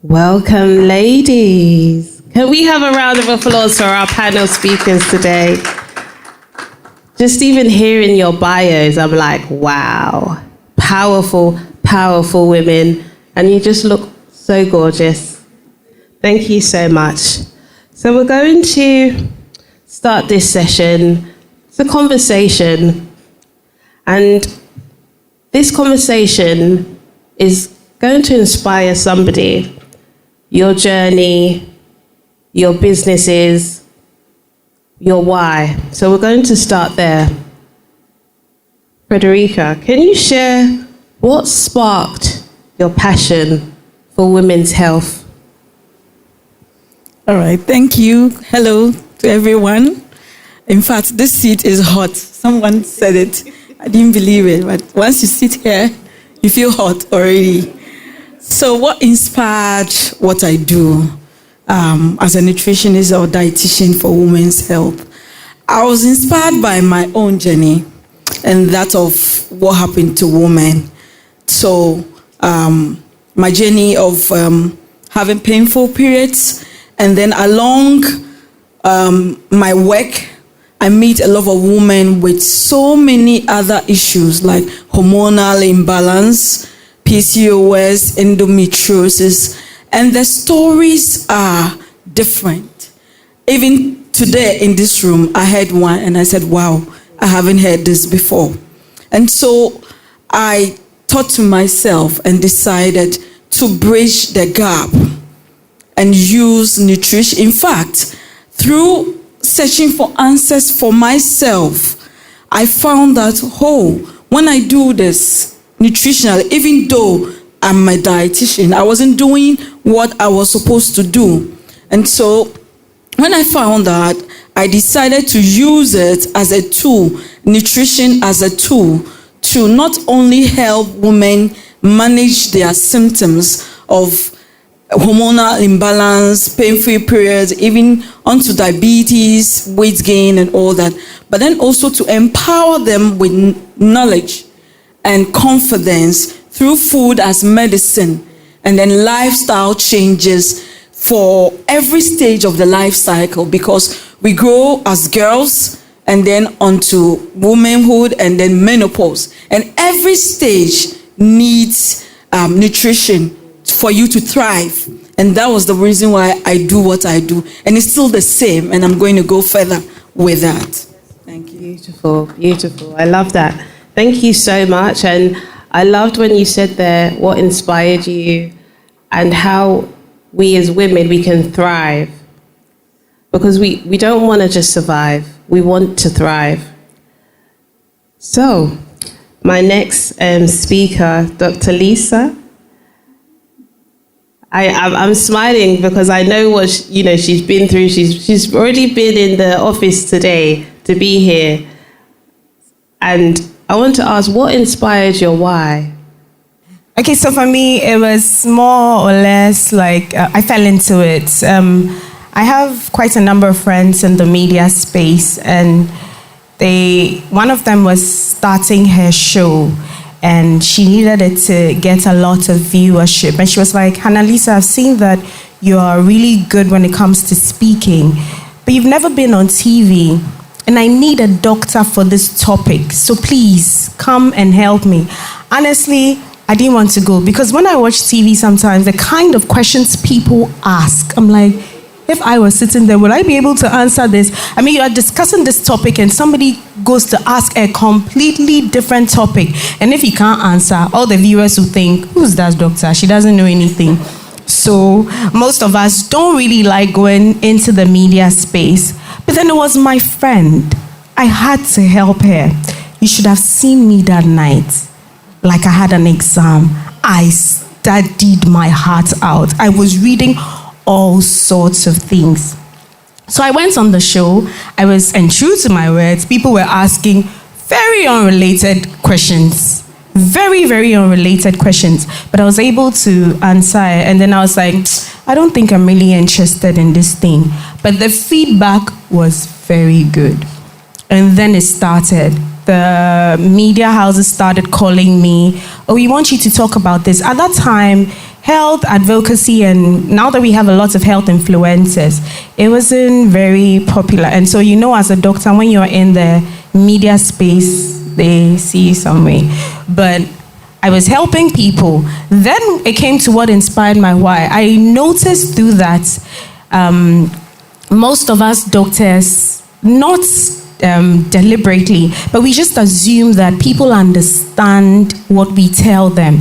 Welcome, ladies. Can we have a round of applause for our panel speakers today? Just even hearing your bios, I'm like, wow. Powerful, powerful women. And you just look so gorgeous. Thank you so much. So we're going to start this session. It's a conversation. And this conversation is going to inspire somebody. Your journey, your businesses, your why. So we're going to start there. Fredericka, can you share what sparked your passion for women's health? All right, thank you. Hello to everyone. In fact, this seat is hot. Someone said it. I didn't believe it, but once you sit here, you feel hot already. So what inspired what I do as a nutritionist or dietitian for women's health? I was inspired by my own journey and that of what happened to women. So my journey of having painful periods, and then along my work, I meet a lot of women with so many other issues like hormonal imbalance, PCOS, endometriosis, and the stories are different. Even today in this room, I heard one and I said, wow, I haven't heard this before. And so I thought to myself and decided to bridge the gap and use nutrition. In fact, through searching for answers for myself, I found that, when I do this nutritional, even though I'm a dietitian, I wasn't doing what I was supposed to do. And so when I found that, I decided to use it as a tool, nutrition as a tool, to not only help women manage their symptoms of hormonal imbalance, painful periods, even onto diabetes, weight gain, and all that, but then also to empower them with knowledge and confidence through food as medicine, and then lifestyle changes for every stage of the life cycle, because we grow as girls and then onto womanhood and then menopause. And every stage needs nutrition for you to thrive. And that was the reason why I do what I do. And it's still the same, and I'm going to go further with that. Thank you. Beautiful, beautiful. I love that. Thank you so much. And I loved when you said there what inspired you and how we as women, we can thrive. Because we don't want to just survive. We want to thrive. So, my next speaker, Dr. Lisa. I'm smiling because I know what she's been through. She's already been in the office today to be here. And I want to ask, what inspired your why? Okay, so for me, it was more or less like I fell into it. I have quite a number of friends in the media space, and one of them was starting her show, and she needed it to get a lot of viewership. And she was like, Hannah-Lisa, I've seen that you are really good when it comes to speaking, but you've never been on TV. And I need a doctor for this topic. So please come and help me. Honestly, I didn't want to go because when I watch TV sometimes, the kind of questions people ask, I'm like, if I was sitting there, would I be able to answer this? I mean, you are discussing this topic and somebody goes to ask a completely different topic. And if he can't answer, all the viewers will think, who's that doctor? She doesn't know anything. So most of us don't really like going into the media space. But then it was my friend. I had to help her. You should have seen me that night. Like I had an exam. I studied my heart out. I was reading all sorts of things. So I went on the show. And true to my words, people were asking very unrelated questions. Very, very unrelated questions. But I was able to answer. And then I was like, I don't think I'm really interested in this thing. But the feedback was very good. And then it started. The media houses started calling me, we want you to talk about this. At that time, health advocacy, and now that we have a lot of health influencers, it wasn't very popular. And so, as a doctor, when you're in the media space, they see some way. But I was helping people. Then it came to what inspired my why. I noticed through that most of us doctors, not deliberately, but we just assume that people understand what we tell them.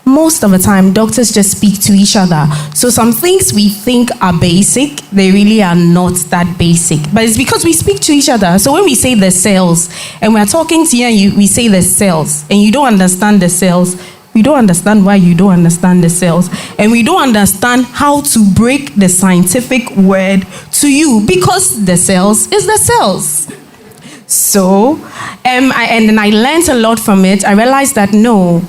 Most of the time, doctors just speak to each other. So some things we think are basic, they really are not that basic. But it's because we speak to each other. So when we say the cells, and we're talking to you and we say the cells, and you don't understand the cells, we don't understand why you don't understand the cells. And we don't understand how to break the scientific word to you, because the cells is the cells. So, and I learned a lot from it. I realized that no,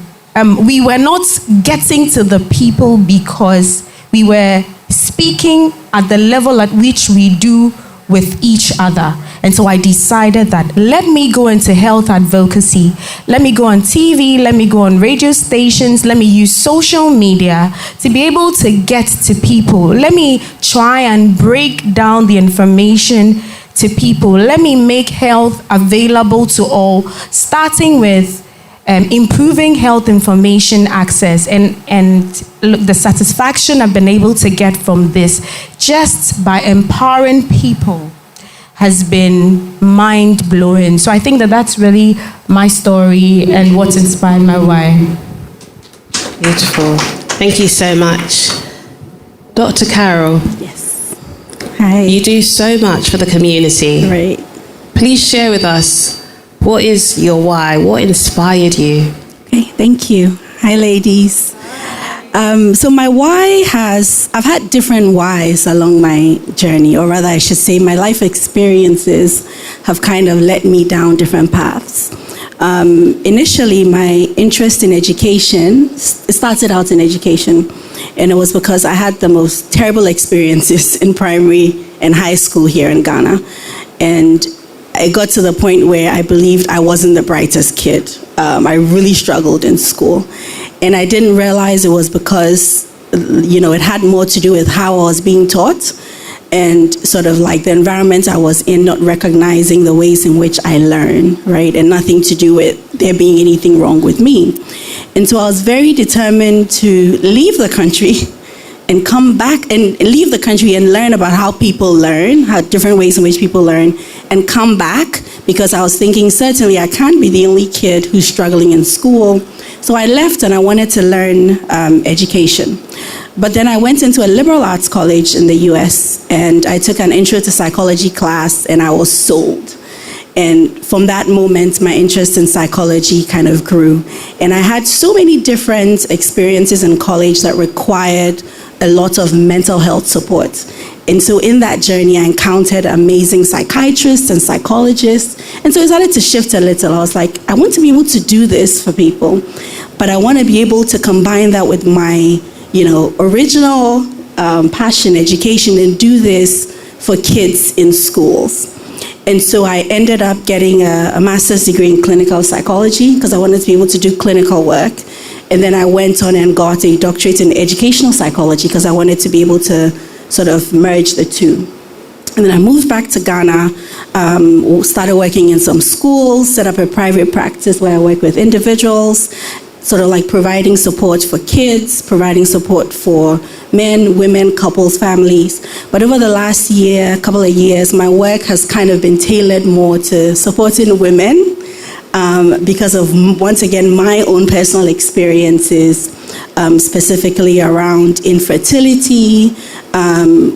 we were not getting to the people because we were speaking at the level at which we do with each other. And so I decided that let me go into health advocacy. Let me go on TV, let me go on radio stations, let me use social media to be able to get to people. Let me try and break down the information to people. Let me make health available to all, starting with improving health information access, and look, the satisfaction I've been able to get from this just by empowering people has been mind-blowing. So I think that that's really my story and what's inspired my why. Beautiful. Thank you so much. Dr. Carol. Yes. Hi. You do so much for the community. Right. Please share with us, what is your why? What inspired you? Okay, thank you. Hi, ladies. So my why I've had different whys along my journey, or rather I should say my life experiences have kind of led me down different paths. Initially, my interest in education, it started out in education, and it was because I had the most terrible experiences in primary and high school here in Ghana. And I got to the point where I believed I wasn't the brightest kid. I really struggled in school. And I didn't realize it was because, it had more to do with how I was being taught and sort of like the environment I was in, not recognizing the ways in which I learn, right? And nothing to do with there being anything wrong with me. And so I was very determined to leave the country and come back and leave the country and learn about how people learn, how different ways in which people learn, and come back, because I was thinking, certainly I can't be the only kid who's struggling in school. So I left and I wanted to learn education. But then I went into a liberal arts college in the US, and I took an intro to psychology class, and I was sold. And from that moment, my interest in psychology kind of grew. And I had so many different experiences in college that required a lot of mental health support. And so in that journey, I encountered amazing psychiatrists and psychologists. And so I started to shift a little. I was like, I want to be able to do this for people, but I want to be able to combine that with my, original passion, education, and do this for kids in schools. And so I ended up getting a master's degree in clinical psychology because I wanted to be able to do clinical work. And then I went on and got a doctorate in educational psychology because I wanted to be able to sort of merge the two. And then I moved back to Ghana, started working in some schools, set up a private practice where I work with individuals, sort of like providing support for kids, providing support for men, women, couples, families. But over the last couple of years, my work has kind of been tailored more to supporting women because of, once again, my own personal experiences, specifically around infertility,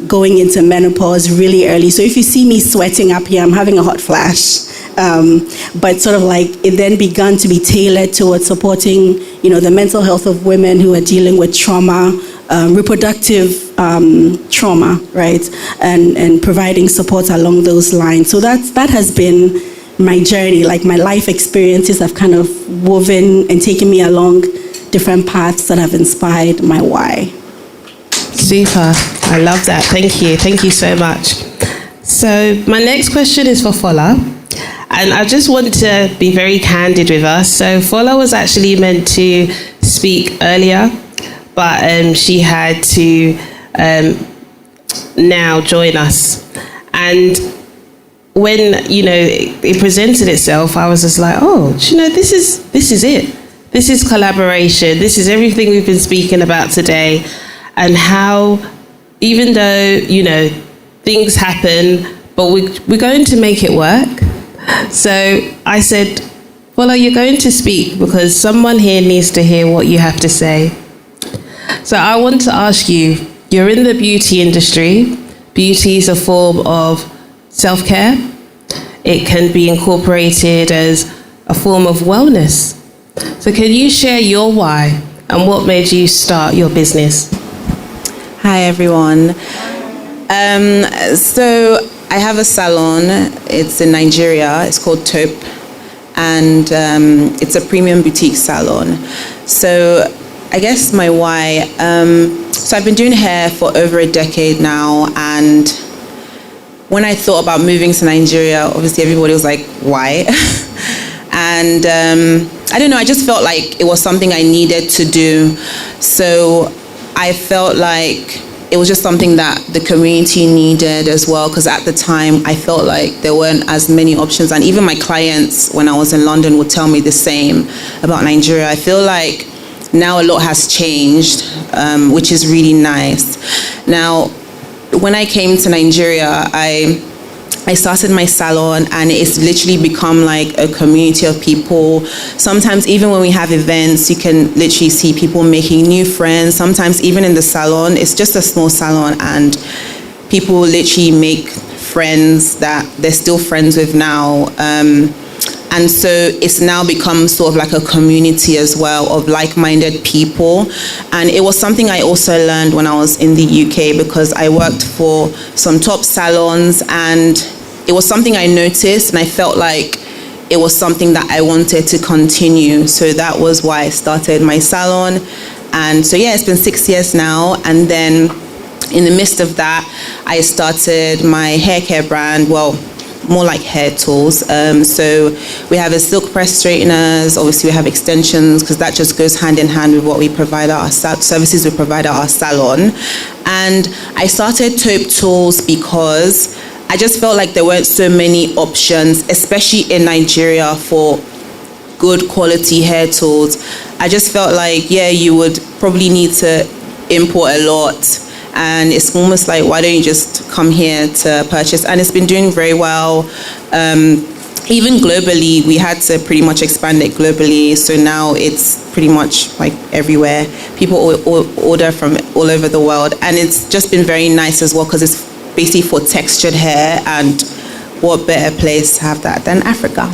going into menopause really early. So if you see me sweating up here, I'm having a hot flash. But sort of like it then began to be tailored towards supporting, the mental health of women who are dealing with trauma, reproductive trauma, right? And providing support along those lines. So that has been my journey. Like my life experiences have kind of woven and taken me along different paths that have inspired my why. Super. I love that. Thank you. Thank you so much. So my next question is for Fola. And I just want to be very candid with us. So Fola was actually meant to speak earlier, but she had to now join us. And when, you know, it presented itself, I was just like, oh, do you know, this is it. This is collaboration. This is everything we've been speaking about today. And how, even though, you know, things happen, but we're going to make it work. So I said, well, you're going to speak because someone here needs to hear what you have to say. So I want to ask you, you're in the beauty industry. Beauty is a form of self-care. It can be incorporated as a form of wellness. So can you share your why and what made you start your business? Hi, everyone. So I have a salon. It's in Nigeria. It's called Tetteh, and it's a premium boutique salon. So I guess my why. So I've been doing hair for over a decade now, and when I thought about moving to Nigeria, obviously everybody was like, why? And I don't know, I just felt like it was something I needed to do. So I felt like it was just something that the community needed as well, because at the time I felt like there weren't as many options, and even my clients when I was in London would tell me the same about Nigeria. I feel like now a lot has changed, which is really nice. Now, when I came to Nigeria, I started my salon, and it's literally become like a community of people. Sometimes even when we have events, you can literally see people making new friends. Sometimes even in the salon, it's just a small salon, and people literally make friends that they're still friends with now. And so it's now become sort of like a community as well of like-minded people. And it was something I also learned when I was in the UK, because I worked for some top salons, and it was something I noticed, and I felt like it was something that I wanted to continue. So that was why I started my salon. And so yeah, it's been 6 years now. And then in the midst of that, I started my hair care brand, well, more like hair tools. So we have a silk press straighteners, obviously we have extensions, because that just goes hand in hand with what we provide at our services we provide at our salon. And I started Taupe Tools because I just felt like there weren't so many options, especially in Nigeria, for good quality hair tools. I just felt like, yeah, you would probably need to import a lot. And it's almost like, why don't you just come here to purchase? And it's been doing very well. Even globally, we had to pretty much expand it globally. So now it's pretty much like everywhere. People order from all over the world. And it's just been very nice as well, because it's basically for textured hair. And what better place to have that than Africa?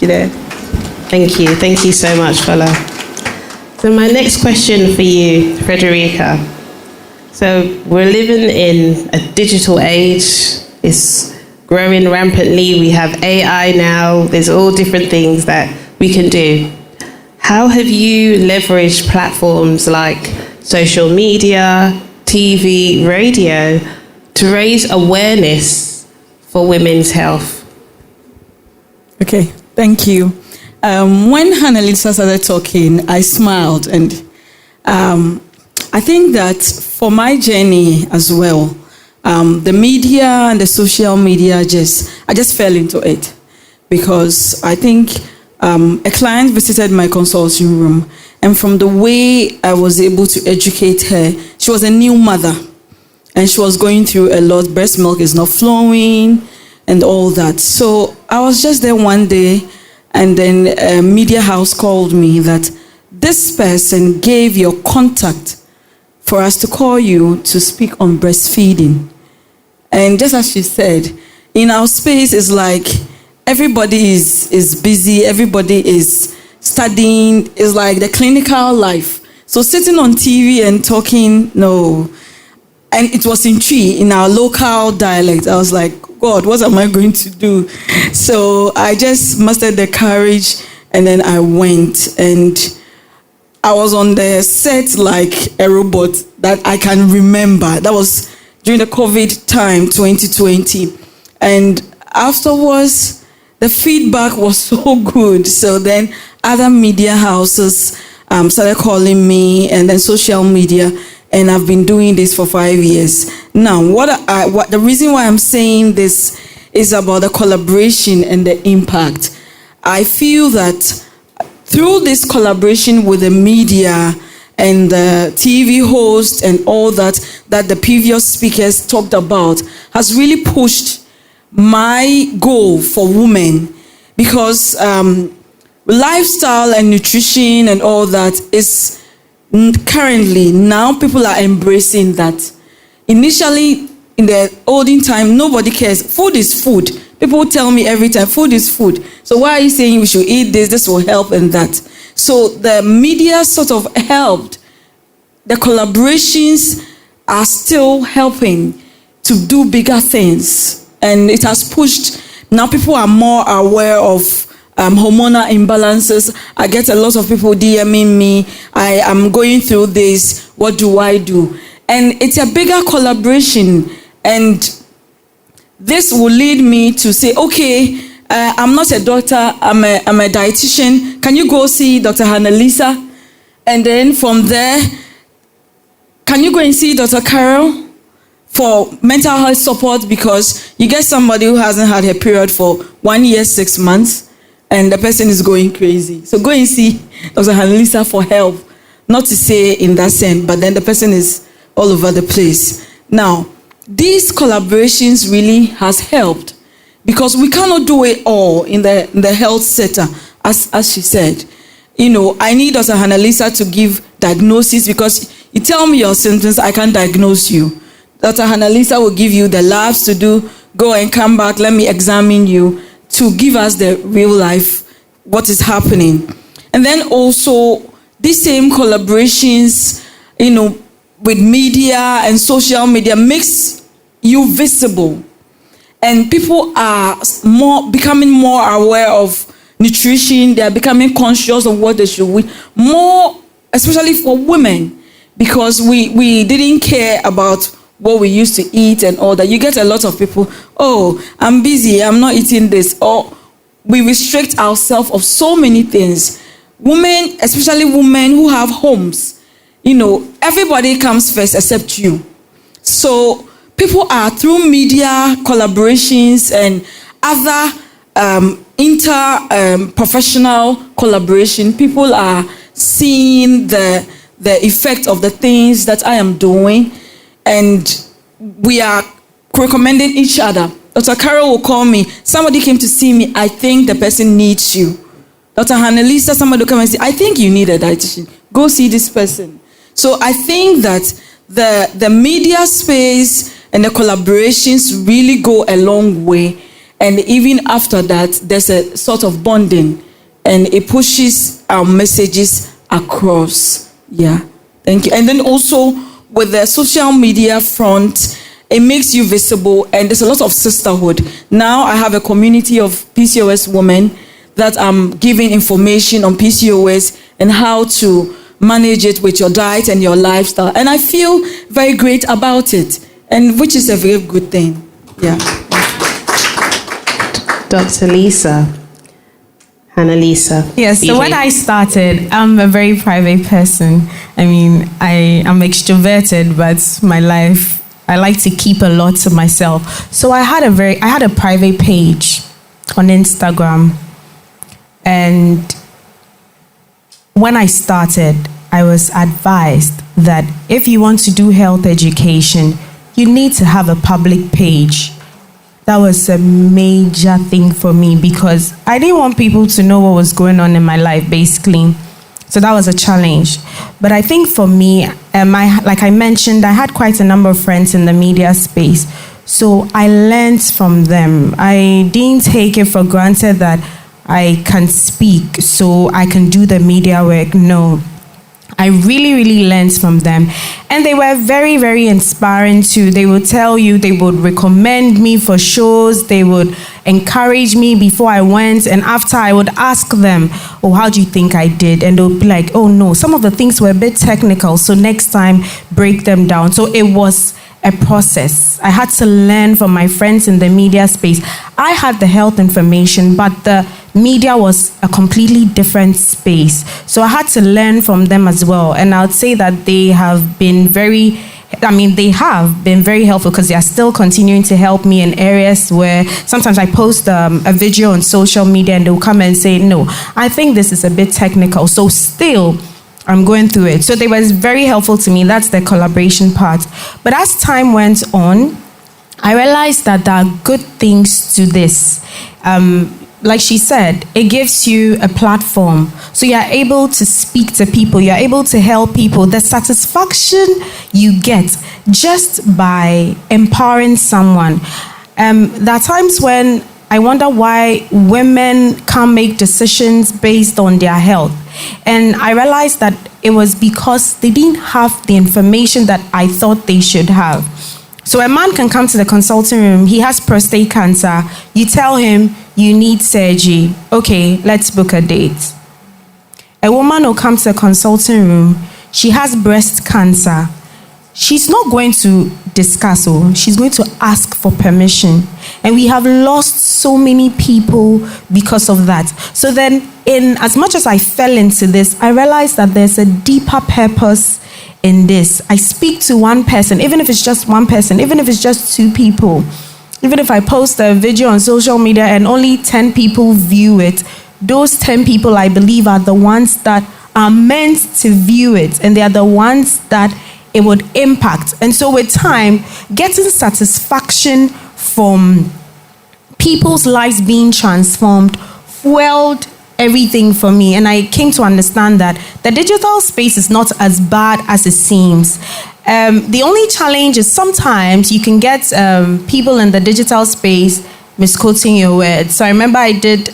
You know? Thank you. Thank you so much, Fola. So my next question for you, Fredericka. So we're living in a digital age. It's growing rampantly. We have AI now. There's all different things that we can do. How have you leveraged platforms like social media, TV, radio to raise awareness for women's health? Okay, thank you. When Hannah-Lisa started talking, I smiled, and I think that for my journey as well, the media and the social media, I just fell into it, because I think a client visited my consulting room, and from the way I was able to educate her, she was a new mother, and she was going through a lot. Breast milk is not flowing and all that. So I was just there one day, and then a media house called me that this person gave your contact for us to call you to speak on breastfeeding. And just as she said, in our space, it's like everybody is busy, everybody is studying, it's like the clinical life. So sitting on TV and talking, no. And it was in Tree, in our local dialect. I was like, God, what am I going to do? So I just mustered the courage, and then I went, and I was on the set like a robot that I can remember. That was during the COVID time, 2020. And afterwards, the feedback was so good. So then other media houses started calling me, and then social media, and I've been doing this for 5 years. Now, what the reason why I'm saying this is about the collaboration and the impact. I feel that through this collaboration with the media and the TV host and all that the previous speakers talked about has really pushed my goal for women, because lifestyle and nutrition and all that is currently, now people are embracing that. Initially, in the olden time, nobody cares. Food is food. People tell me every time, food is food. So why are you saying we should eat this will help, and that? So the media sort of helped. The collaborations are still helping to do bigger things. And it has pushed, now people are more aware of hormonal imbalances. I get a lot of people DMing me, I am going through this, what do I do? And it's a bigger collaboration. And this will lead me to say, okay, I'm not a doctor, I'm a dietitian. Can you go see Dr. Hannah-Lisa? And then from there, can you go and see Dr. Carol for mental health support? Because you get somebody who hasn't had her period for 1 year, 6 months, and the person is going crazy. So go and see Dr. Hannah-Lisa for help. Not to say in that sense, but then the person is all over the place. Now, these collaborations really has helped, because we cannot do it all in the health sector, as she said. You know, I need Dr. Hannah-Lisa to give diagnosis, because you tell me your symptoms, I can diagnose you. Dr. Hannah-Lisa will give you the labs to do, go and come back, let me examine you, to give us the real life, what is happening. And then also, these same collaborations, you know, with media and social media makes you visible. And people are becoming more aware of nutrition. They are becoming conscious of what they should eat. More, especially for women, because we didn't care about what we used to eat and all that. You get a lot of people, oh, I'm busy, I'm not eating this. Or we restrict ourselves of so many things. Women, especially women who have homes, you know, everybody comes first except you. So people are, through media collaborations and other inter-professional collaboration, people are seeing the effect of the things that I am doing, and we are recommending each other. Dr. Carol will call me, somebody came to see me, I think the person needs you. Dr. Hannah-Lisa, somebody will come and say, I think you need a dietitian. Go see this person. So I think that the media space and the collaborations really go a long way. And even after that, there's a sort of bonding, and it pushes our messages across. Yeah, thank you. And then also with the social media front, it makes you visible, and there's a lot of sisterhood. Now I have a community of PCOS women that I'm giving information on PCOS and how to manage it with your diet and your lifestyle. And I feel very great about it, and which is a very good thing. Yeah. Dr. Lisa. Hannah-Lisa. Yes, so when I started, I'm a very private person. I mean, I am extroverted, but my life, I like to keep a lot to myself. So I had a private page on Instagram. And when I started, I was advised that if you want to do health education, you need to have a public page. That was a major thing for me, because I didn't want people to know what was going on in my life, basically. So that was a challenge. But I think for me, like I mentioned, I had quite a number of friends in the media space. So I learned from them. I didn't take it for granted that I can speak, so I can do the media work. No. I really, really learned from them. And they were very, very inspiring too. They would tell you, they would recommend me for shows, they would encourage me before I went, and after I would ask them, oh, how do you think I did? And they would be like, oh no, some of the things were a bit technical, so next time, break them down. So it was a process. I had to learn from my friends in the media space. I had the health information, but the media was a completely different space. So I had to learn from them as well. And I would say that they have been very helpful because they are still continuing to help me in areas where sometimes I post a video on social media and they'll come and say, no, I think this is a bit technical. So still, I'm going through it. So they was very helpful to me. That's the collaboration part. But as time went on, I realized that there are good things to this. Like she said, it gives you a platform. So you're able to speak to people. You're able to help people. The satisfaction you get just by empowering someone. There are times when I wonder why women can't make decisions based on their health. And I realized that it was because they didn't have the information that I thought they should have. So a man can come to the consulting room, he has prostate cancer, you tell him you need surgery. Okay, let's book a date. A woman will come to the consulting room, she has breast cancer. She's not going to discuss, she's going to ask for permission. And we have lost so many people because of that. So then, in as much as I fell into this, I realized that there's a deeper purpose in this. I speak to one person, even if it's just one person, even if it's just two people, even if I post a video on social media and only 10 people view it, those 10 people I believe are the ones that are meant to view it, and they are the ones that it would impact. And so with time, getting satisfaction from people's lives being transformed fueled everything for me. And I came to understand that the digital space is not as bad as it seems. The only challenge is sometimes you can get people in the digital space misquoting your words. So I remember I did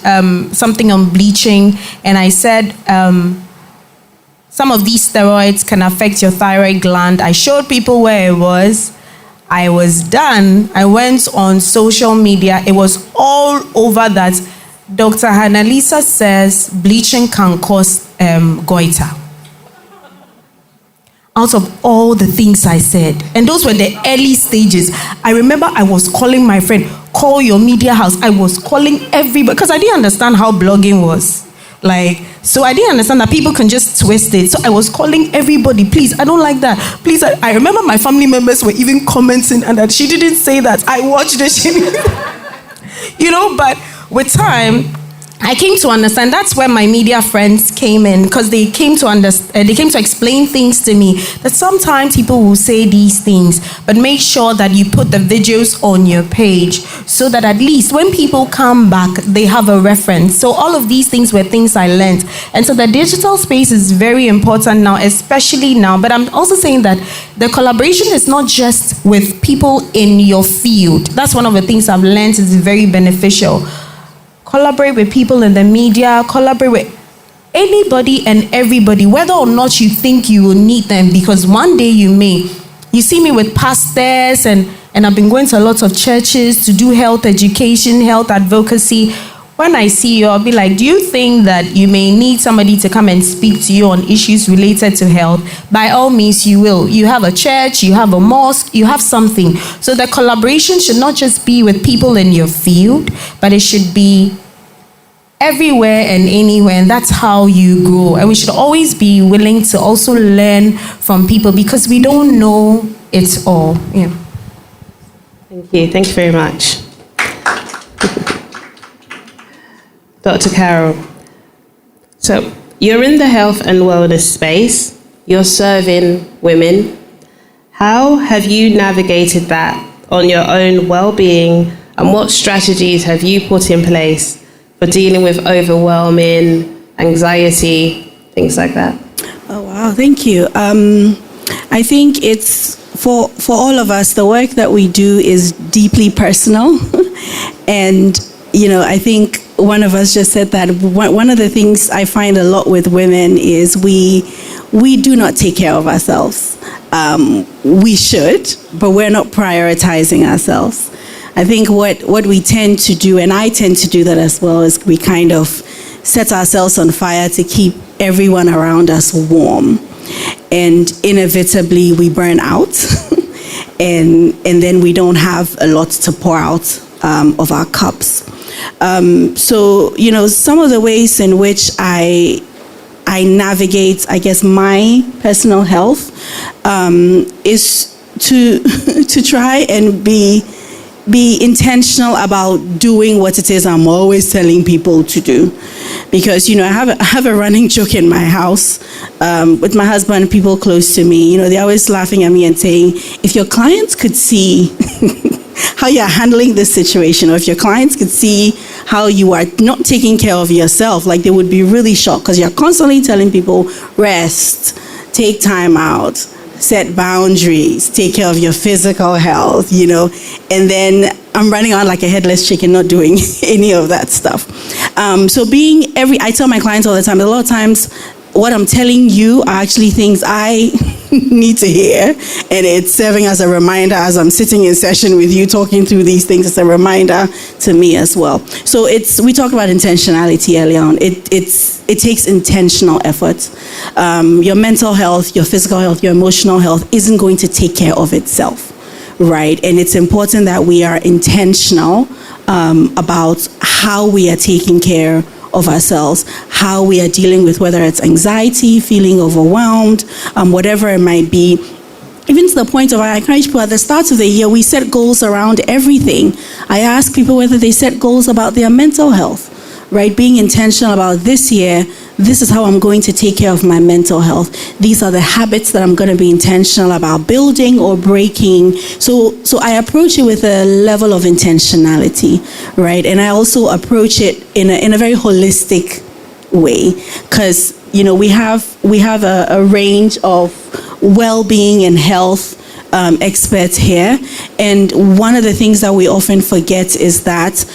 something on bleaching, and I said some of these steroids can affect your thyroid gland. I showed people where it was. I was done. I went on social media. It was all over that Dr. Hannalisa says bleaching can cause goiter. Out of all the things I said, and those were the early stages. I remember I was calling my friend, call your media house. I was calling everybody because I didn't understand how blogging was. So I didn't understand that people can just twist it. So I was calling everybody, please, I don't like that. Please, I remember my family members were even commenting and that she didn't say that. I watched it, but with time, I came to understand. That's where my media friends came in, because they came to understand. They came to explain things to me. That sometimes people will say these things, but make sure that you put the videos on your page so that at least when people come back, they have a reference. So all of these things were things I learned, and so the digital space is very important now, especially now. But I'm also saying that the collaboration is not just with people in your field. That's one of the things I've learned is very beneficial. Collaborate with people in the media, collaborate with anybody and everybody, whether or not you think you will need them, because one day you may. You see me with pastors, and I've been going to a lot of churches to do health education, health advocacy. When I see you, I'll be like, do you think that you may need somebody to come and speak to you on issues related to health? By all means, you will. You have a church, you have a mosque, you have something. So the collaboration should not just be with people in your field, but it should be everywhere and anywhere, and that's how you grow. And we should always be willing to also learn from people, because we don't know it all. Yeah. Thank you very much. Dr. Carol, so you're in the health and wellness space, you're serving women. How have you navigated that on your own well-being, and what strategies have you put in place for dealing with overwhelming anxiety, things like that? Oh, wow, thank you. I think it's, for all of us, the work that we do is deeply personal. And, I think one of us just said that one of the things I find a lot with women is we do not take care of ourselves. We should, but we're not prioritizing ourselves. I think what we tend to do, and I tend to do that as well, is we kind of set ourselves on fire to keep everyone around us warm. And inevitably we burn out and then we don't have a lot to pour out of our cups. So, some of the ways in which I navigate, I guess, my personal health is to try and be intentional about doing what it is I'm always telling people to do. Because, I have a running joke in my house with my husband, people close to me. They're always laughing at me and saying, if your clients could see how you're handling this situation, or if your clients could see how you are not taking care of yourself, like, they would be really shocked, because you're constantly telling people, rest, take time out, set boundaries, take care of your physical health, and then I'm running on like a headless chicken, not doing any of that stuff. So I tell my clients all the time, a lot of times what I'm telling you are actually things I need to hear, and it's serving as a reminder as I'm sitting in session with you talking through these things. It's a reminder to me as well. So we talked about intentionality earlier on. It takes intentional effort. Your mental health, your physical health, your emotional health isn't going to take care of itself, right? And it's important that we are intentional about how we are taking care of ourselves, how we are dealing with, whether it's anxiety, feeling overwhelmed, whatever it might be. Even to the point of, I encourage people at the start of the year, we set goals around everything. I ask people whether they set goals about their mental health, right? Being intentional about this year, this is how I'm going to take care of my mental health. These are the habits that I'm going to be intentional about building or breaking. So I approach it with a level of intentionality, right? And I also approach it in a very holistic way, because we have a range of well-being and health experts here, and one of the things that we often forget is that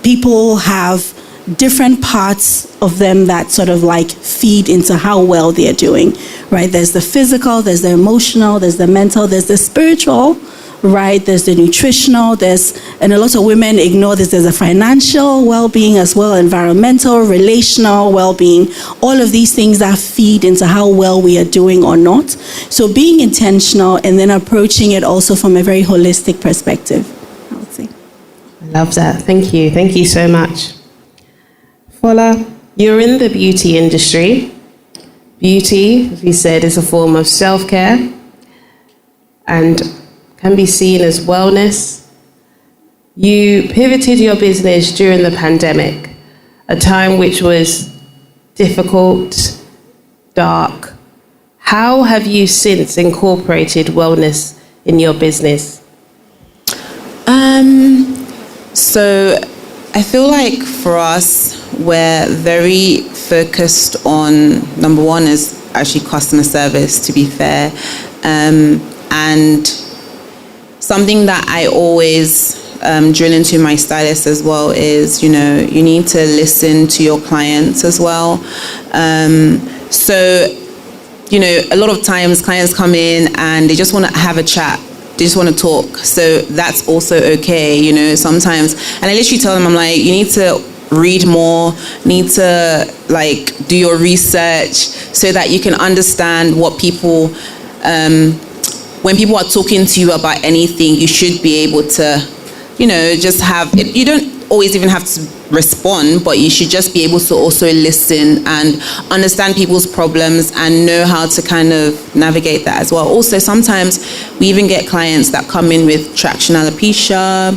people have different parts of them that sort of like feed into how well they're doing, right? There's the physical, there's the emotional, there's the mental, there's the spiritual, right? There's the nutritional, and a lot of women ignore this, there's a financial well-being as well, environmental, relational well-being, all of these things that feed into how well we are doing or not. So being intentional and then approaching it also from a very holistic perspective, I would say. I love that. Thank you. Thank you so much. Fola, you're in the beauty industry. Beauty, as we said, is a form of self-care and can be seen as wellness. You pivoted your business during the pandemic, a time which was difficult, dark. How have you since incorporated wellness in your business? So I feel like for us, we're very focused on, number one is actually customer service, to be fair. And something that I always drill into my stylist as well is, you need to listen to your clients as well. So, a lot of times clients come in and they just want to have a chat. They just want to talk. So that's also okay, sometimes. And I literally tell them, I'm like, you need to read more, need to do your research so that you can understand what people, when people are talking to you about anything, you should be able to, just have it. You don't always even have to respond, but you should just be able to also listen and understand people's problems and know how to kind of navigate that as well. Also, sometimes we even get clients that come in with traction alopecia,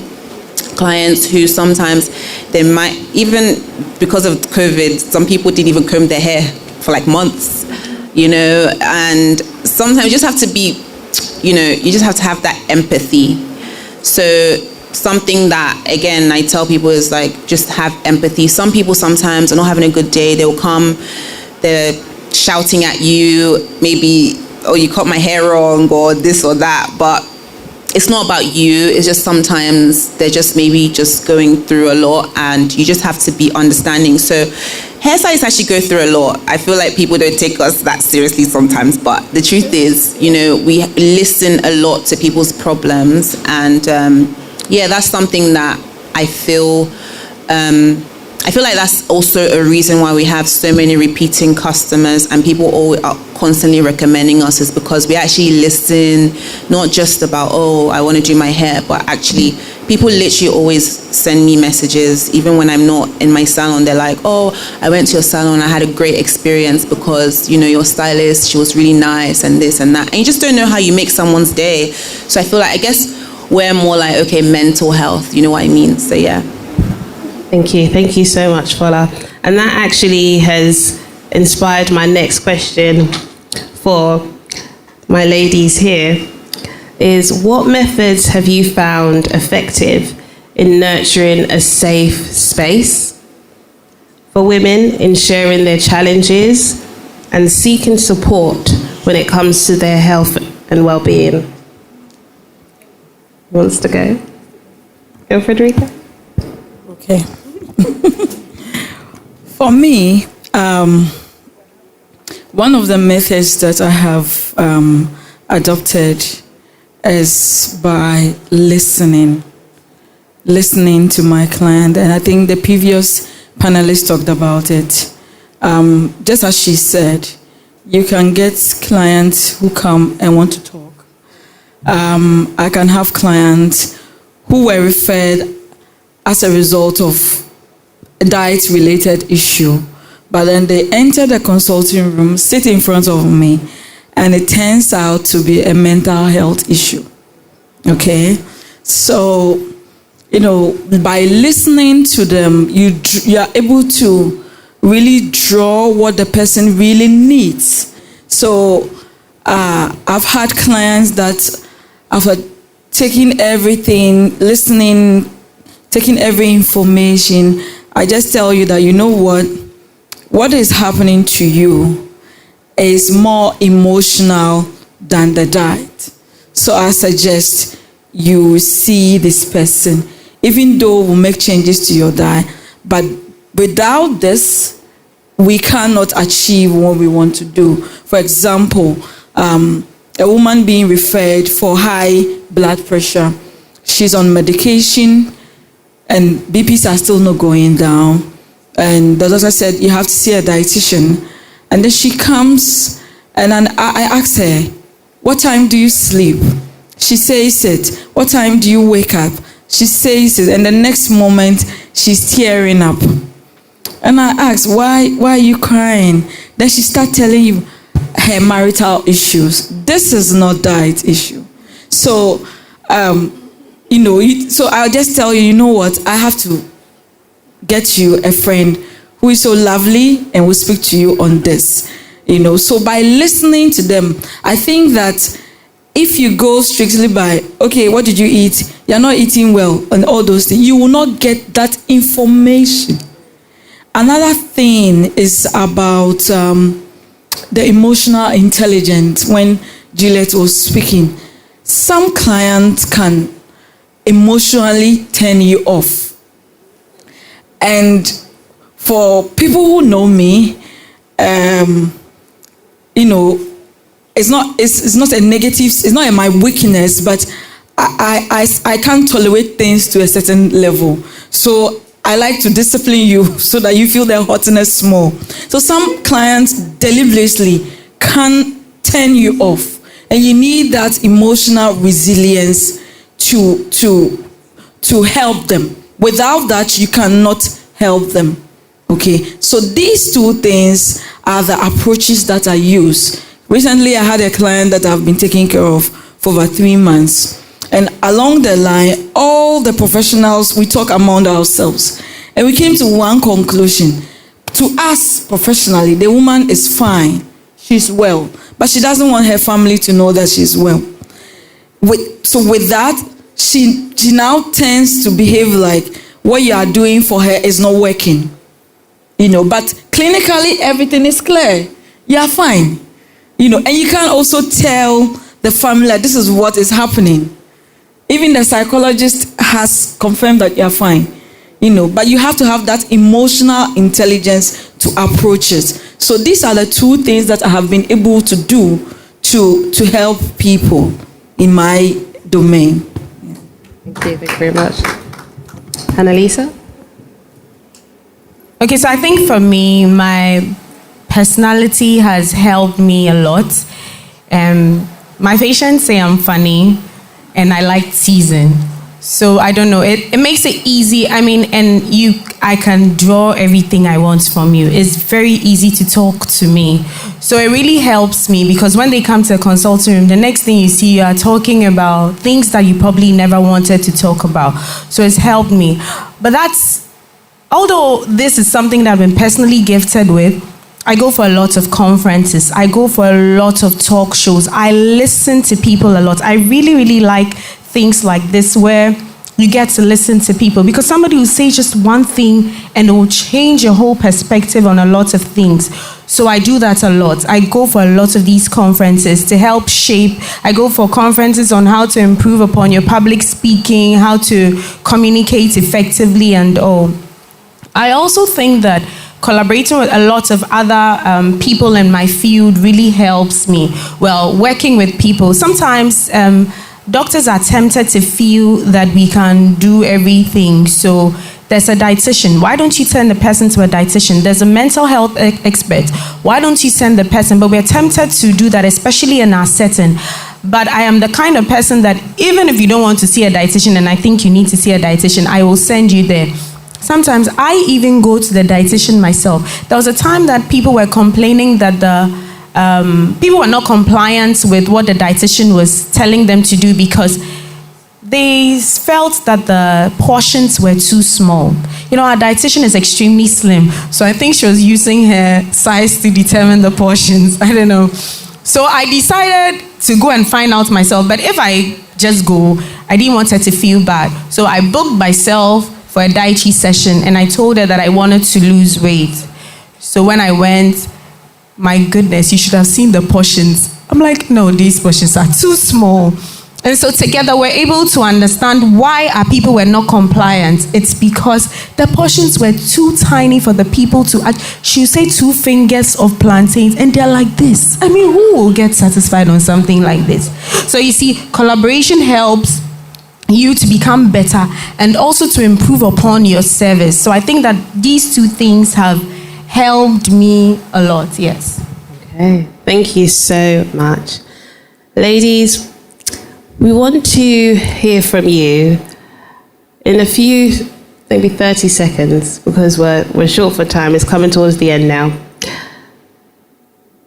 clients who sometimes they might, even because of COVID, some people didn't even comb their hair for months, and sometimes you just have to be, you just have to have that empathy. So something that, again, I tell people is just have empathy. Some people sometimes are not having a good day. They will come, they're shouting at you, maybe, oh, you cut my hair wrong or this or that, but it's not about you. It's just sometimes they're just maybe just going through a lot, and you just have to be understanding. So hairstylists actually go through a lot. I feel like people don't take us that seriously sometimes, but the truth is, we listen a lot to people's problems, and that's something that I feel like that's also a reason why we have so many repeating customers and people all are constantly recommending us, is because we actually listen, not just about, oh, I want to do my hair, but actually people literally always send me messages, even when I'm not in my salon. They're like, oh, I went to your salon, I had a great experience because, your stylist, she was really nice and this and that. And you just don't know how you make someone's day. So I feel like, I guess we're more like, okay, mental health, you know what I mean? So yeah. Thank you so much, Fola. And that actually has inspired my next question for my ladies here, is what methods have you found effective in nurturing a safe space for women in sharing their challenges and seeking support when it comes to their health and well-being? Who wants to go? Go, Fredericka? Okay. For me, one of the methods that I have adopted is by listening to my client. And I think the previous panelists talked about it. Just as she said, you can get clients who come and want to talk. I can have clients who were referred as a result of a diet-related issue, but then they enter the consulting room, sit in front of me, and it turns out to be a mental health issue. Okay? So, by listening to them, you are able to really draw what the person really needs. So, I've had clients that after taking everything, listening, taking every information, I just tell you that, what is happening to you is more emotional than the diet. So I suggest you see this person, even though we'll make changes to your diet, but without this, we cannot achieve what we want to do. For example, a woman being referred for high blood pressure, she's on medication, and BPs are still not going down. And the doctor said, you have to see a dietitian. And then she comes, and then I ask her, what time do you sleep? She says it. What time do you wake up? She says it. And the next moment, she's tearing up. And I ask, why are you crying? Then she starts telling you her marital issues. This is not diet issue. So, so I'll just tell you, what? I have to get you a friend who is so lovely and will speak to you on this. So by listening to them, I think that if you go strictly by, okay, what did you eat? You're not eating well, and all those things, you will not get that information. Another thing is about the emotional intelligence. When Juliet was speaking, some clients can emotionally turn you off. And for people who know me, it's not a negative, it's not my weakness, but I can't tolerate things to a certain level. So I like to discipline you so that you feel their hotness more. So some clients deliberately can turn you off, and you need that emotional resilience to help them. Without that, you cannot help them. Okay, so these two things are the approaches that I use. Recently, I had a client that I've been taking care of for over 3 months. And along the line, all the professionals, we talk among ourselves. And we came to one conclusion. To us, professionally, the woman is fine. She's well. But she doesn't want her family to know that she's well. So with that, she now tends to behave like what you are doing for her is not working. But clinically, everything is clear. You are fine. And you can also tell the family that this is what is happening. Even the psychologist has confirmed that you are fine. But you have to have that emotional intelligence to approach it. So these are the two things that I have been able to do to help people in my domain. Thank you very much. Annalisa? Okay, so I think for me, my personality has helped me a lot. My patients say I'm funny and I like teasing. So I don't know. It makes it easy. I mean, and I can draw everything I want from you. It's very easy to talk to me. So it really helps me because when they come to the consulting room, the next thing you see, you are talking about things that you probably never wanted to talk about. So it's helped me. But although this is something that I've been personally gifted with, I go for a lot of conferences. I go for a lot of talk shows. I listen to people a lot. I really, really like things like this where you get to listen to people because somebody will say just one thing and it will change your whole perspective on a lot of things. So I do that a lot. I go for a lot of these conferences to help shape. I go for conferences on how to improve upon your public speaking, how to communicate effectively and all. I also think that collaborating with a lot of other people in my field really helps me. Well, working with people. Sometimes doctors are tempted to feel that we can do everything. So there's a dietitian. Why don't you send the person to a dietitian? There's a mental health expert. Why don't you send the person? But we're tempted to do that, especially in our setting. But I am the kind of person that even if you don't want to see a dietitian and I think you need to see a dietitian, I will send you there. Sometimes I even go to the dietitian myself. There was a time that people were complaining that people were not compliant with what the dietitian was telling them to do because they felt that the portions were too small. You know, our dietitian is extremely slim, so I think she was using her size to determine the portions. I don't know. So I decided to go and find out myself, but if I just go, I didn't want her to feel bad. So I booked myself for a dietary session and I told her that I wanted to lose weight. So when I went, my goodness, you should have seen the portions. I'm like, no, these portions are too small. And so together we're able to understand why our people were not compliant. It's because the portions were too tiny for the people to she would say 2 fingers of plantains and they're like this. I mean, who will get satisfied on something like this? So you see, collaboration helps you to become better and also to improve upon your service. So I think that these 2 things have helped me a lot, yes. Okay, thank you so much. Ladies, we want to hear from you in a few, maybe 30 seconds, because we're short for time. It's coming towards the end now.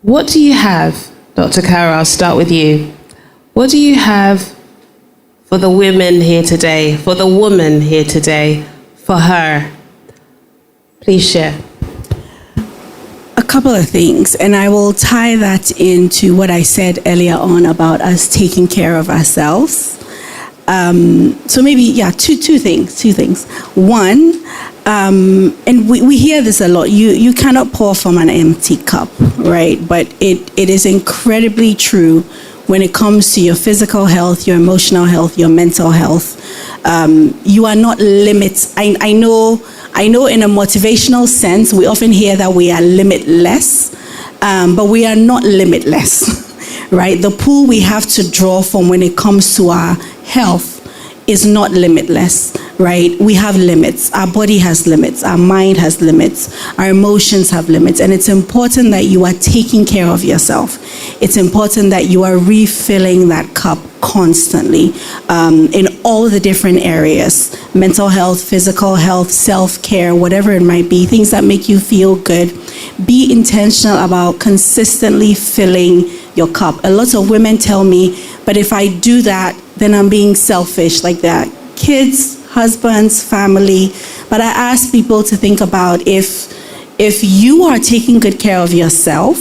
What do you have, Dr. Carol, I'll start with you. What do you have for the women here today, for the woman here today, for her? Please share. A couple of things, and I will tie that into what I said earlier on about us taking care of ourselves. So maybe, two things. One, and we hear this a lot, you cannot pour from an empty cup, right? But it is incredibly true when it comes to your physical health, your emotional health, your mental health. You are not limits. I know in a motivational sense, we often hear that we are limitless, but we are not limitless, right? The pool we have to draw from when it comes to our health is not limitless, right? We have limits. Our body has limits. Our mind has limits. Our emotions have limits. And it's important that you are taking care of yourself. It's important that you are refilling that cup constantly in all the different areas. Mental health, physical health, self-care, whatever it might be, things that make you feel good. Be intentional about consistently filling your cup. A lot of women tell me, but if I do that, then I'm being selfish, like that. Kids, husbands, family. But I ask people to think about if you are taking good care of yourself,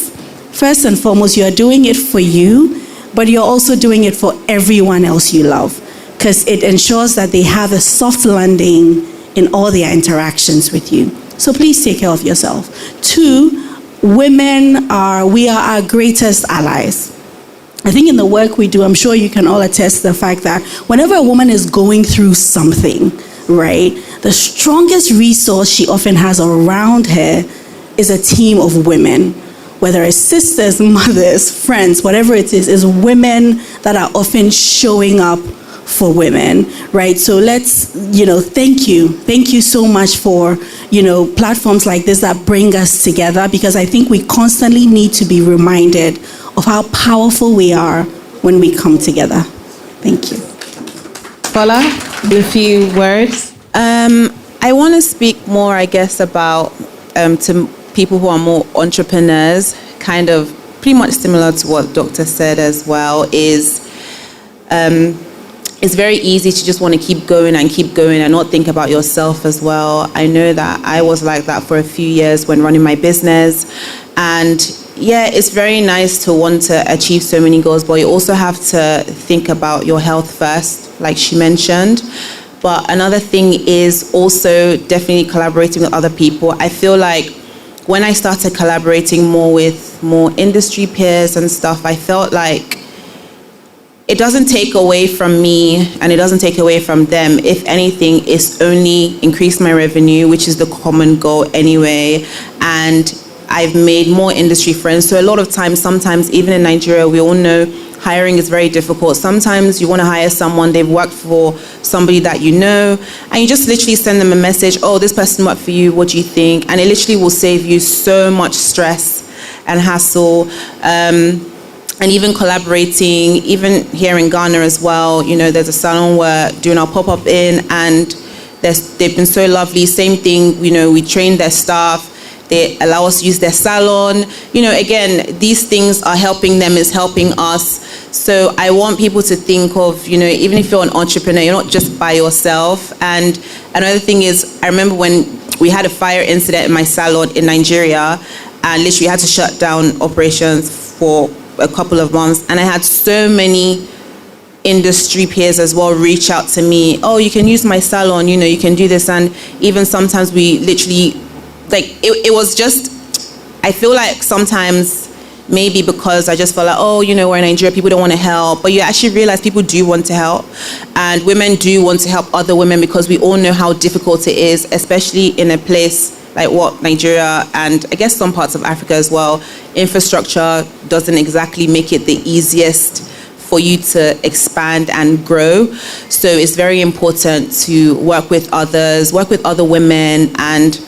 first and foremost, you're doing it for you, but you're also doing it for everyone else you love, because it ensures that they have a soft landing in all their interactions with you. So please take care of yourself. 2, we are our greatest allies. I think in the work we do, I'm sure you can all attest to the fact that whenever a woman is going through something, right, the strongest resource she often has around her is a team of women, whether it's sisters, mothers, friends, whatever it is women that are often showing up for women, right? So let's, thank you so much for, platforms like this that bring us together, because I think we constantly need to be reminded of how powerful we are when we come together. Thank you. Fola, in a few words? I want to speak more, I guess, about to people who are more entrepreneurs, kind of pretty much similar to what Doctor said as well, is it's very easy to just want to keep going and not think about yourself as well. I know that I was like that for a few years when running my business. And yeah, it's very nice to want to achieve so many goals, but you also have to think about your health first, like she mentioned. But another thing is also definitely collaborating with other people. I feel like when I started collaborating more with more industry peers and stuff, I felt like it doesn't take away from me and it doesn't take away from them. If anything, it's only increased my revenue, which is the common goal anyway. And I've made more industry friends. So a lot of times, sometimes even in Nigeria, we all know hiring is very difficult. Sometimes you want to hire someone, they've worked for somebody that you know, and you just literally send them a message, oh, this person worked for you, what do you think? And it literally will save you so much stress and hassle. And even collaborating, even here in Ghana as well, you know, there's a salon we're doing our pop-up in, and they've been so lovely. Same thing, you know, we train their staff. They allow us to use their salon. You know, again, these things are helping them, it's helping us. So I want people to think of, you know, even if you're an entrepreneur, you're not just by yourself. And another thing is, I remember when we had a fire incident in my salon in Nigeria, and literally had to shut down operations for a couple of months. And I had so many industry peers as well reach out to me. Oh, you can use my salon, you know, you can do this. And even sometimes we literally, like, it was just, I feel like sometimes maybe because I just felt like, oh, you know, we're in Nigeria, people don't want to help. But you actually realize people do want to help. And women do want to help other women, because we all know how difficult it is, especially in a place like what Nigeria and I guess some parts of Africa as well. Infrastructure doesn't exactly make it the easiest for you to expand and grow. So it's very important to work with others, work with other women, and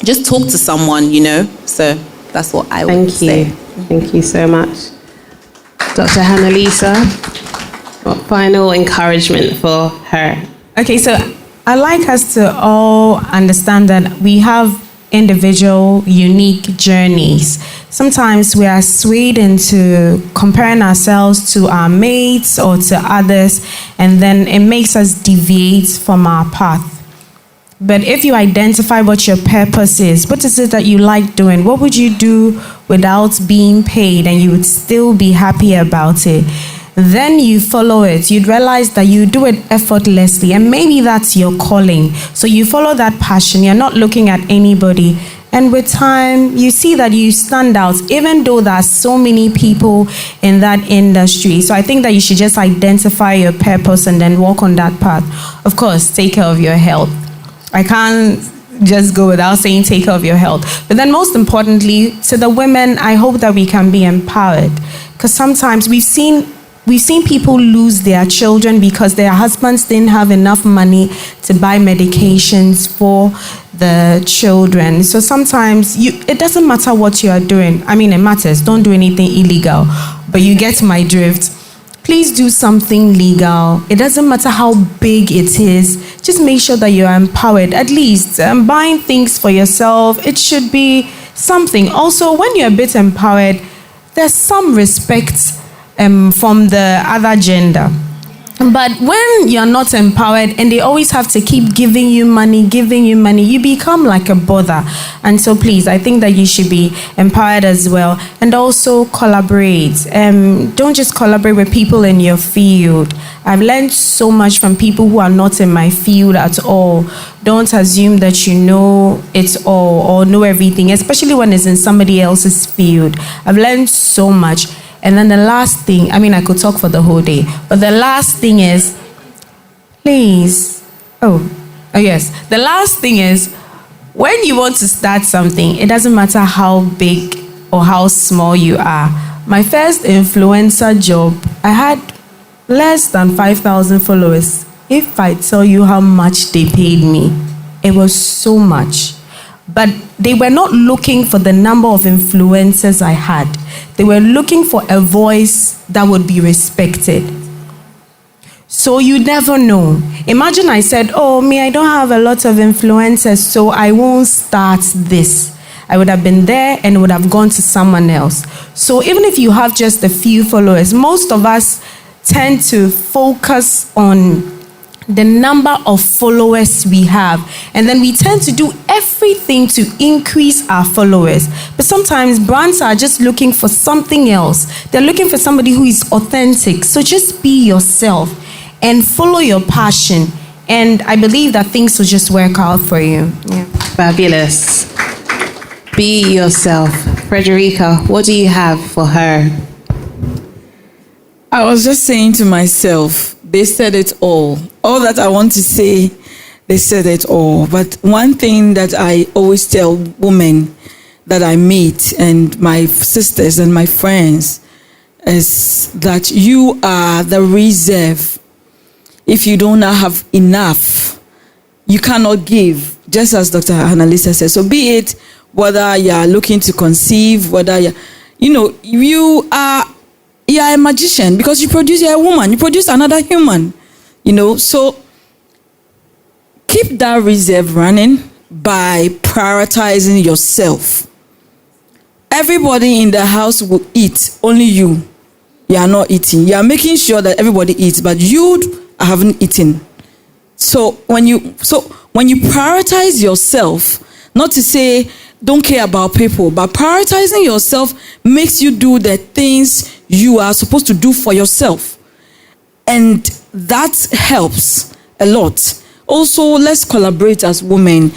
just talk to someone, you know. So that's what I would say. Thank you so much. Dr. Hannah-Lisa, what final encouragement for her? Okay, so I'd like us to all understand that we have individual, unique journeys. Sometimes we are swayed into comparing ourselves to our mates or to others, and then it makes us deviate from our path. But if you identify what your purpose is, what is it that you like doing? What would you do without being paid and you would still be happy about it? Then you follow it. You'd realize that you do it effortlessly, and maybe that's your calling. So you follow that passion. You're not looking at anybody. And with time, you see that you stand out, even though there are so many people in that industry. So I think that you should just identify your purpose and then walk on that path. Of course, take care of your health. I can't just go without saying take care of your health. But then most importantly, to the women, I hope that we can be empowered. Because sometimes we've seen people lose their children because their husbands didn't have enough money to buy medications for the children. So sometimes it doesn't matter what you are doing. I mean, it matters. Don't do anything illegal. But you get my drift. Please do something legal. It doesn't matter how big it is. Just make sure that you are empowered. At least buying things for yourself, it should be something. Also, when you're a bit empowered, there's some respect from the other gender. But when you're not empowered and they always have to keep giving you money, you become like a bother. And so please, I think that you should be empowered as well. And also collaborate. Don't just collaborate with people in your field. I've learned so much from people who are not in my field at all. Don't assume that you know it all or know everything, especially when it's in somebody else's field. I've learned so much. And then the last thing, I mean, I could talk for the whole day, but the last thing is, please, the last thing is, when you want to start something, it doesn't matter how big or how small you are. My first influencer job, I had less than 5,000 followers. If I tell you how much they paid me, it was so much. But they were not looking for the number of influencers I had. They were looking for a voice that would be respected. So you never know. Imagine I said, oh, me, I don't have a lot of influencers, so I won't start this. I would have been there and would have gone to someone else. So even if you have just a few followers, most of us tend to focus on the number of followers we have. And then we tend to do everything to increase our followers. But sometimes brands are just looking for something else. They're looking for somebody who is authentic. So just be yourself and follow your passion. And I believe that things will just work out for you. Yeah. Fabulous. Be yourself. Fredericka, what do you have for her? I was just saying to myself, they said it all. All that I want to say, they said it all. But one thing that I always tell women that I meet and my sisters and my friends is that you are the reserve. If you don't have enough, you cannot give, just as Dr. Annalisa said. So be it whether you're looking to conceive, whether you are a magician because you're a woman, you produce another human, so keep that reserve running by prioritizing yourself. Everybody in the house will eat, only you are not eating. You are making sure that everybody eats, but you haven't eaten. So when you prioritize yourself, not to say don't care about people, but prioritizing yourself makes you do the things you are supposed to do for yourself. And that helps a lot. Also, let's collaborate as women.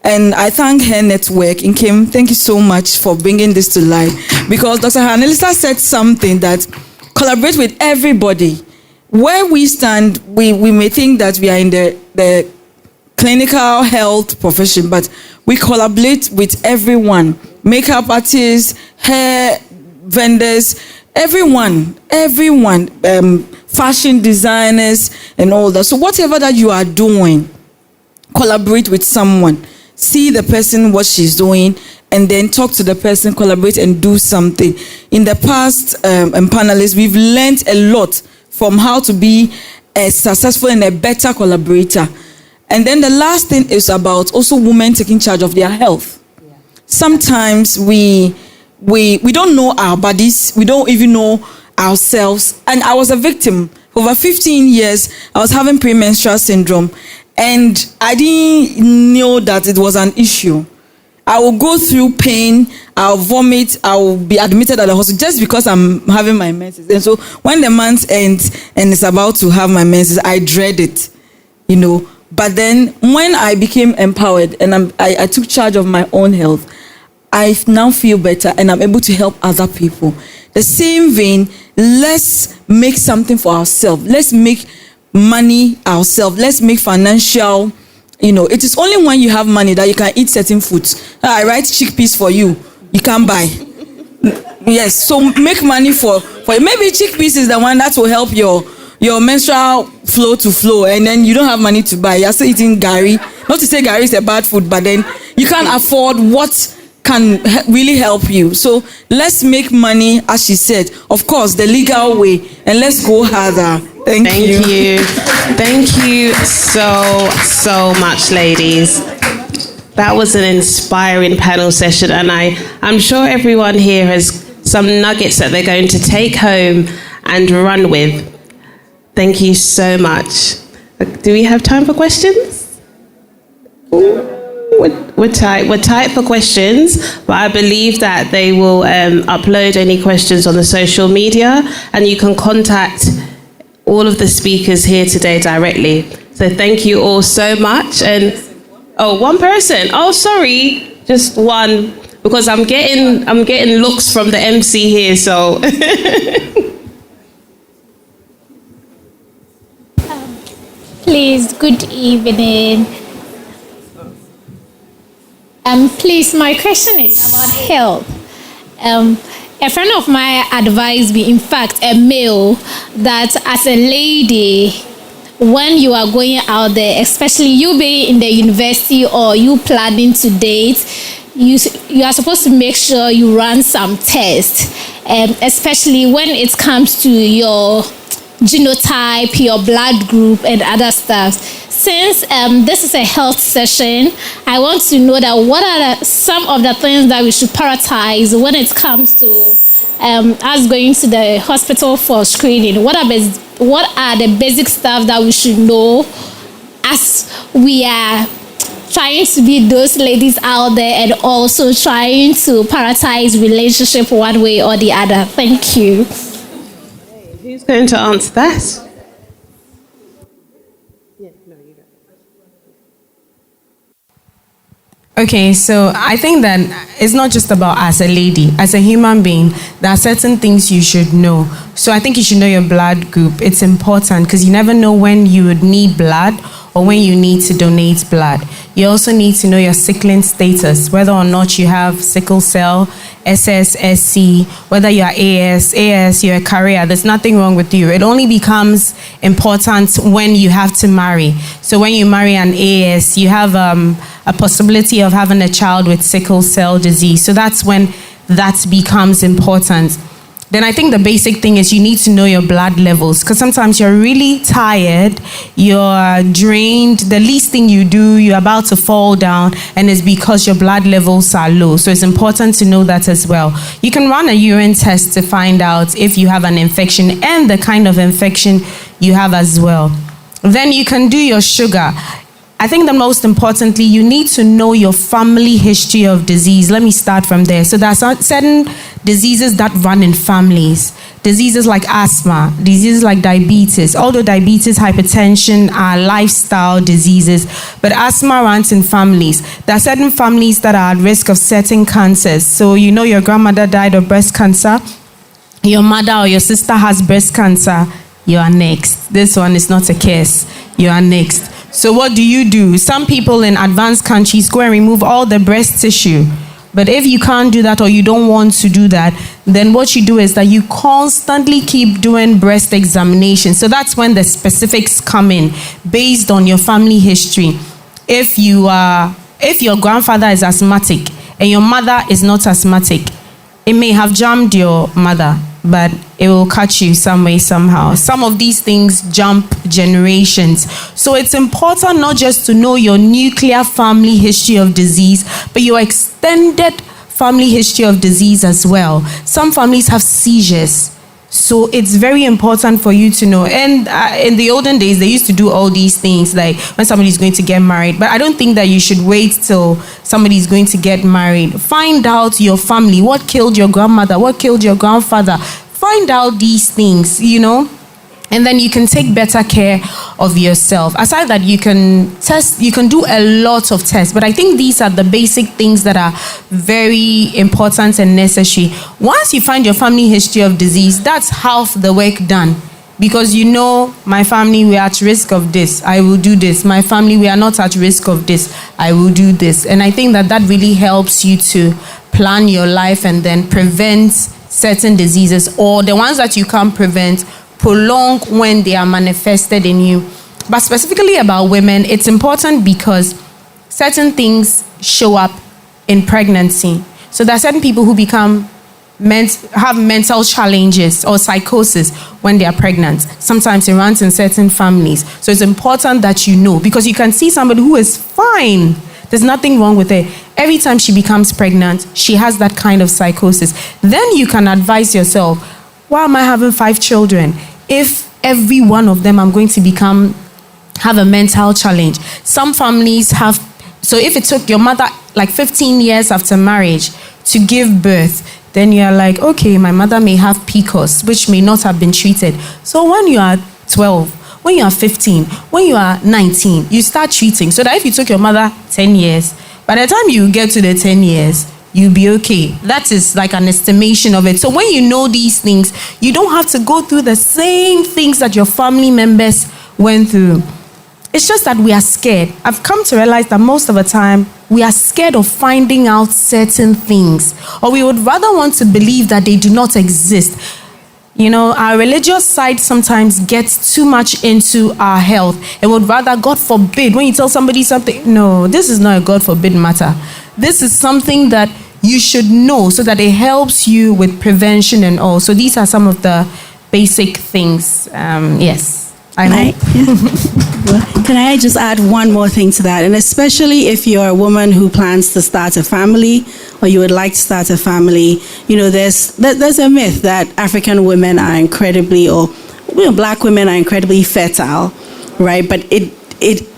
And I thank her network. In Kim, thank you so much for bringing this to life. Because Dr. Annalisa said something that collaborate with everybody. Where we stand, we may think that we are in the clinical health profession, but we collaborate with everyone. Makeup artists, hair vendors, everyone, fashion designers and all that. So whatever that you are doing, collaborate with someone. See the person, what she's doing, and then talk to the person, collaborate and do something. In the past, panelists, we've learned a lot from how to be a successful and a better collaborator. And then the last thing is about also women taking charge of their health. Yeah. Sometimes we don't know our bodies. We don't even know ourselves. And I was a victim. For over 15 years, I was having premenstrual syndrome. And I didn't know that it was an issue. I will go through pain. I'll vomit. I will be admitted at the hospital just because I'm having my menses. And so when the month ends and it's about to have my menses, I dread it, But then when I became empowered and I took charge of my own health, I now feel better and I'm able to help other people. The same vein, let's make something for ourselves. Let's make money ourselves. Let's make financial, it is only when you have money that you can eat certain foods. I write chickpeas for you. You can't buy. Yes, so make money for maybe chickpeas is the one that will help your menstrual flow to flow, and then you don't have money to buy. You're still eating gari. Not to say gari is a bad food, but then you can't afford what can really help you. So let's make money, as she said, of course, the legal way, and let's go harder. Thank you. Thank you so much, ladies. That was an inspiring panel session, and I'm sure everyone here has some nuggets that they're going to take home and run with. Thank you so much. Do we have time for questions? We're tight for questions, but I believe that they will upload any questions on the social media, and you can contact all of the speakers here today directly. So thank you all so much. And one person. Oh, sorry, just one, because I'm getting looks from the MC here. So. Please, good evening. Please, my question is about health. A friend of mine advised me, in fact, a male, that as a lady, when you are going out there, especially you being in the university or you planning to date, you are supposed to make sure you run some tests, especially when it comes to your genotype, your blood group, and other stuff. Since this is a health session, I want to know that what are some of the things that we should prioritize when it comes to us going to the hospital for screening. What are the basic stuff that we should know as we are trying to be those ladies out there and also trying to prioritize relationship one way or the other? Thank you. Who's going to answer that? Okay, so I think that it's not just about as a lady, as a human being, there are certain things you should know. So I think you should know your blood group. It's important because you never know when you would need blood or when you need to donate blood. You also need to know your sickling status, whether or not you have sickle cell, SS, SC, whether you are AS, you're a carrier. There's nothing wrong with you. It only becomes important when you have to marry. So when you marry an AS, you have a possibility of having a child with sickle cell disease. So that's when that becomes important. Then I think the basic thing is you need to know your blood levels, because sometimes you're really tired, you're drained, the least thing you do, you're about to fall down, and it's because your blood levels are low. So it's important to know that as well. You can run a urine test to find out if you have an infection and the kind of infection you have as well. Then you can do your sugar. I think that most importantly, you need to know your family history of disease. Let me start from there. So there are certain diseases that run in families. Diseases like asthma, diseases like diabetes. Although diabetes, hypertension are lifestyle diseases, but asthma runs in families. There are certain families that are at risk of certain cancers. So you know your grandmother died of breast cancer, your mother or your sister has breast cancer, you are next. This one is not a case. You are next. So what do? Some people in advanced countries go and remove all the breast tissue. But if you can't do that or you don't want to do that, then what you do is that you constantly keep doing breast examinations. So that's when the specifics come in based on your family history. If your grandfather is asthmatic and your mother is not asthmatic, it may have jammed your mother, but it will catch you some way, somehow. Some of these things jump generations. So it's important not just to know your nuclear family history of disease, but your extended family history of disease as well. Some families have seizures. So it's very important for you to know. And in the olden days, they used to do all these things, like when somebody's going to get married. But I don't think that you should wait till somebody's going to get married. Find out your family. What killed your grandmother? What killed your grandfather? Find out these things, and then you can take better care of yourself. Aside that, you can test, you can do a lot of tests, but I think these are the basic things that are very important and necessary. Once you find your family history of disease, that's half the work done. Because my family, we are at risk of this, I will do this. My family, we are not at risk of this, I will do this. And I think that really helps you to plan your life and then prevent certain diseases, or the ones that you can't prevent, prolong when they are manifested in you. But specifically about women, it's important because certain things show up in pregnancy. So there are certain people who have mental challenges or psychosis when they are pregnant. Sometimes it runs in certain families. So it's important that you know, because you can see somebody who is fine. There's nothing wrong with her. Every time she becomes pregnant, she has that kind of psychosis. Then you can advise yourself, why am I having 5 children? If every one of them I'm going to have a mental challenge. Some families have, so if it took your mother like 15 years after marriage to give birth, then you're like, okay, my mother may have PCOS, which may not have been treated. So when you are 12, when you are 15, when you are 19, you start treating. So that if you took your mother 10 years, by the time you get to the 10 years, you'll be okay. That is like an estimation of it. So when you know these things, you don't have to go through the same things that your family members went through. It's just that we are scared. I've come to realize that most of the time, we are scared of finding out certain things. Or we would rather want to believe that they do not exist. Our religious side sometimes gets too much into our health and would rather, God forbid, when you tell somebody something, no, this is not a God forbid matter. This is something that you should know so that it helps you with prevention and all. So these are some of the basic things. Yes, Can I just add one more thing to that? And especially if you're a woman who plans to start a family, or you would like to start a family, there's a myth that African women are incredibly, or black women are incredibly fertile, right? But it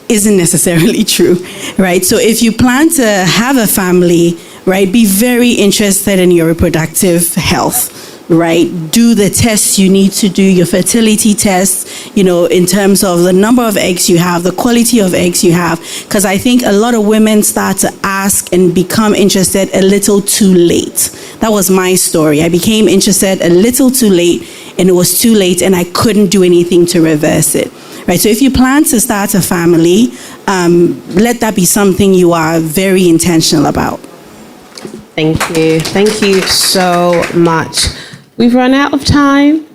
isn't necessarily true, right? So if you plan to have a family, right, be very interested in your reproductive health. Right, do the tests you need to do, your fertility tests, in terms of the number of eggs you have, the quality of eggs you have, because I think a lot of women start to ask and become interested a little too late. That was my story. I became interested a little too late, and it was too late, and I couldn't do anything to reverse it. Right, so if you plan to start a family, let that be something you are very intentional about. Thank you so much. We've run out of time.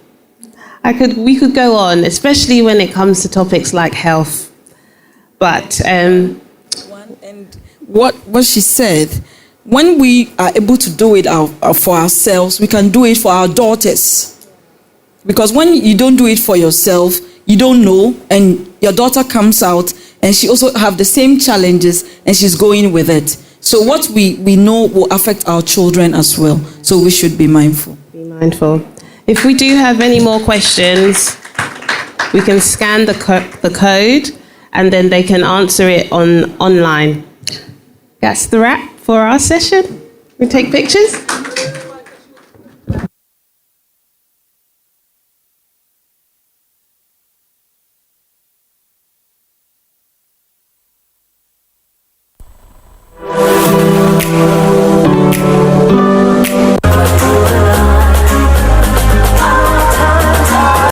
We could go on, especially when it comes to topics like health. But and what she said, when we are able to do it for ourselves, we can do it for our daughters. Because when you don't do it for yourself, you don't know, and your daughter comes out and she also have the same challenges and she's going with it. So what we know will affect our children as well. So we should be mindful. If we do have any more questions, we can scan the code and then they can answer it online. That's the wrap for our session. We take pictures.